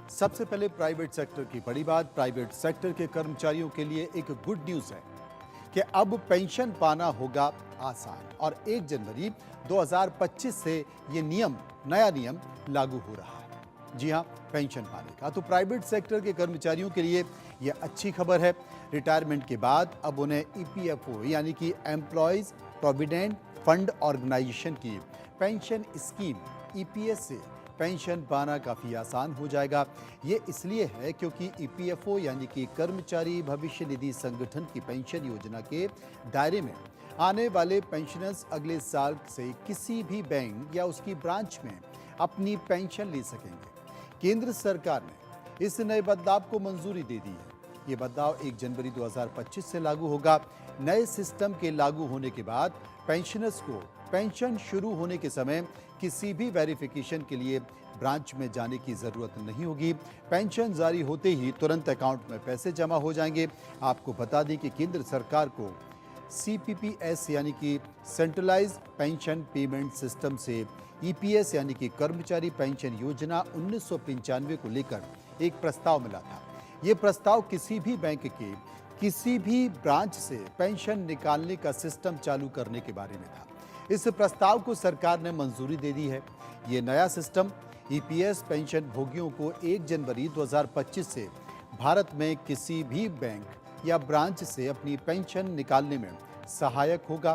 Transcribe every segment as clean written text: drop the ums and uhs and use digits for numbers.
सबसे पहले private sector की बड़ी बात, प्राइवेट सेक्टर के कर्मचारियों के लिए एक गुड न्यूज़ है कि अब पेंशन पाना होगा आसान और 1 जनवरी 2025 से ये नया नियम लागू हो रहा है। जी हाँ, पेंशन पाने का तो प्राइवेट सेक्टर के कर्मचारियों के लिए ये अच्छी खबर है। रिटायरमेंट के बाद अब उन्हें ईपीएफओ यानी कि एम्प्लॉयज प्रोविडेंट फंड ऑर्गेनाइजेशन की पेंशन स्कीम ईपीएस से पेंशन पाना काफ़ी आसान हो जाएगा। ये इसलिए है क्योंकि ईपीएफओ यानी कि कर्मचारी भविष्य निधि संगठन की पेंशन योजना के दायरे में आने वाले पेंशनर्स अगले साल से किसी भी बैंक या उसकी ब्रांच में अपनी पेंशन ले सकेंगे। केंद्र सरकार ने इस नए बदलाव को मंजूरी दे दी है। ये बदलाव 1 जनवरी 2025 से लागू होगा। नए सिस्टम के लागू होने के बाद पेंशनर्स को पेंशन शुरू होने के समय किसी भी वेरिफिकेशन के लिए ब्रांच में जाने की ज़रूरत नहीं होगी। पेंशन जारी होते ही तुरंत अकाउंट में पैसे जमा हो जाएंगे। आपको बता दें कि केंद्र सरकार को सीपीपीएस यानी कि सेंट्रलाइज पेंशन पेमेंट सिस्टम से ईपीएस यानी कि कर्मचारी पेंशन योजना 1995 को लेकर एक प्रस्ताव मिला था। ये प्रस्ताव किसी भी बैंक के किसी भी ब्रांच से पेंशन निकालने का सिस्टम चालू करने के बारे में था। इस प्रस्ताव को सरकार ने मंजूरी दे दी है। ये नया सिस्टम ईपीएस पेंशन भोगियों को 1 जनवरी 2025 से भारत में किसी भी बैंक या ब्रांच से अपनी पेंशन निकालने में सहायक होगा।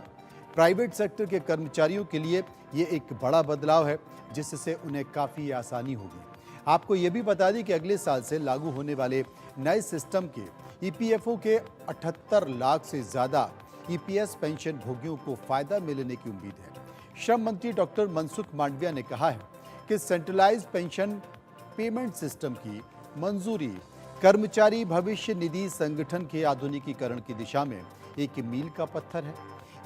प्राइवेट सेक्टर के कर्मचारियों के लिए ये एक बड़ा बदलाव है जिससे उन्हें काफ़ी आसानी होगी। आपको ये भी बता दें कि अगले साल से लागू होने वाले नए सिस्टम के ईपीएफओ के 78 लाख से ज़्यादा ईपीएस पेंशन भोगियों को फायदा मिलने की उम्मीद है। श्रम मंत्री डॉक्टर मनसुख मांडविया ने कहा है कि सेंट्रलाइज पेंशन पेमेंट सिस्टम की मंजूरी कर्मचारी भविष्य निधि संगठन के आधुनिकीकरण की दिशा में एक मील का पत्थर है।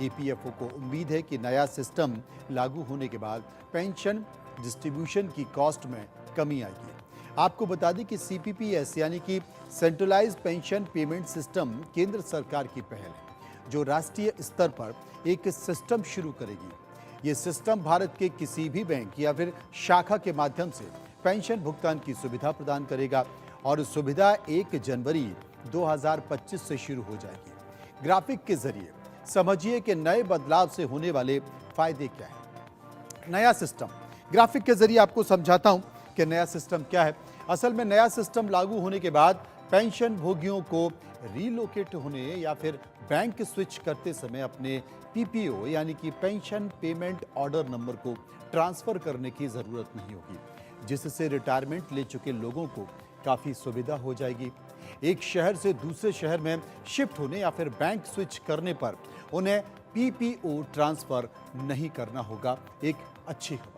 ईपीएफओ को उम्मीद है कि नया सिस्टम लागू होने के बाद पेंशन डिस्ट्रीब्यूशन की कॉस्ट में कमी आएगी। आपको बता दें कि सीपीपीएस यानी कि सेंट्रलाइज पेंशन पेमेंट सिस्टम केंद्र सरकार की पहल है जो राष्ट्रीय स्तर पर एक सिस्टम शुरू करेगी। ये सिस्टम भारत के किसी भी बैंक या फिर शाखा के माध्यम से पेंशन भुगतान की सुविधा प्रदान करेगा और सुविधा 1 जनवरी 2025 से शुरू हो जाएगी। ग्राफिक के जरिए समझिए कि नए बदलाव से होने वाले फायदे क्या है। नया सिस्टम ग्राफिक के जरिए आपको समझाता हूं कि नया सिस्टम क्या है। असल में नया सिस्टम लागू होने के बाद पेंशन भोगियों को रीलोकेट होने या फिर बैंक स्विच करते समय अपने पीपीओ यानी कि पेंशन पेमेंट ऑर्डर नंबर को ट्रांसफर करने की जरूरत नहीं होगी, जिससे रिटायरमेंट ले चुके लोगों को काफ़ी सुविधा हो जाएगी। एक शहर से दूसरे शहर में शिफ्ट होने या फिर बैंक स्विच करने पर उन्हें पीपीओ ट्रांसफर नहीं करना होगा। एक अच्छी खबर।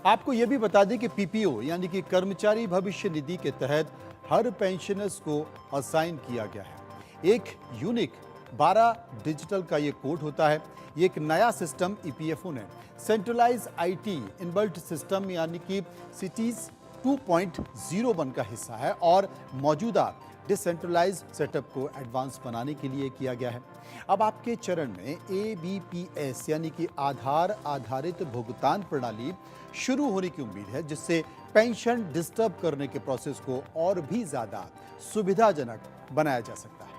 आपको यह भी बता दें कि पीपीओ यानी कि कर्मचारी भविष्य निधि के तहत हर पेंशनर्स को असाइन किया गया है। एक यूनिक 12 डिजिटल का ये कोड होता है। ये एक नया सिस्टम ईपीएफओ ने सेंट्रलाइज आईटी इनबिल्ट सिस्टम यानी कि सिटीज 2.01 का हिस्सा है और मौजूदा डिसेंट्रलाइज सेटअप को एडवांस बनाने के लिए किया गया है। अब आपके चरण में एबीपीएस यानी कि आधार आधारित भुगतान प्रणाली शुरू होने की उम्मीद है, जिससे पेंशन डिस्टर्ब करने के प्रोसेस को और भी ज़्यादा सुविधाजनक बनाया जा सकता है।